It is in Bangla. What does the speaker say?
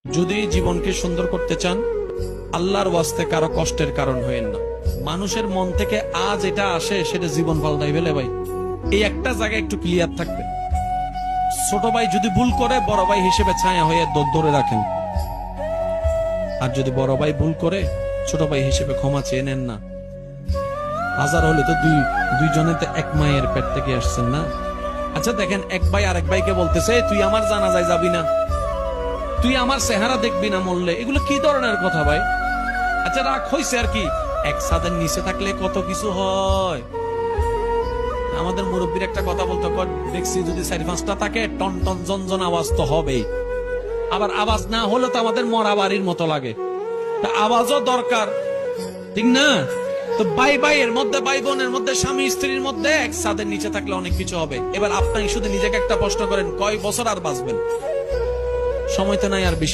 যদি জীবনকে সুন্দর করতে চান, আল্লাহর ওয়াস্তে কারো কষ্টের কারণ হয়েন না। মানুষের মন থেকে আজ এটা আসে, সেটা জীবন পাল্টাই ফেলে ভাই। এই একটা জায়গায় একটু ক্লিয়ার থাকবে। ছোট ভাই যদি ভুল করে, বড় ভাই হিসেবে ছায়া হয়ে ধরে রাখেন। আর যদি বড় ভাই ভুল করে, ছোট ভাই হিসেবে ক্ষমা চেয়ে নেন না। হাজার হলে তো দুইজনে তো এক মায়ের পেট থেকে আসছেন না। আচ্ছা দেখেন, এক ভাই আরেক ভাইকে বলতেছে, তুই আমার জানাজায় যাবি না, তুই আমার চেহারা দেখবি না মরলে। এগুলো কি ধরনের কথা ভাই? আচ্ছা রাগ হইছে আর কি, এক ছাদের নিচে থাকলে কত কিছু হয়। আমাদের মুরব্বীর একটা কথা বলতো, দেখছি যদি 4-5টা থাকে, টন টন জনজন আওয়াজ তো হবেই। আবার আওয়াজ না হলে তো আমাদের মরা বাড়ির মতো লাগে। তা আওয়াজও দরকার, ঠিক না? তো ভাই ভাইয়ের মধ্যে, ভাই বোনের মধ্যে, স্বামী স্ত্রীর মধ্যে এক ছাদের নিচে থাকলে অনেক কিছু হবে। এবার আপনি শুধু নিজেকে একটা প্রশ্ন করেন, কয় বছর আর বাঁচবেন? সময় তো নাই আর বেশি।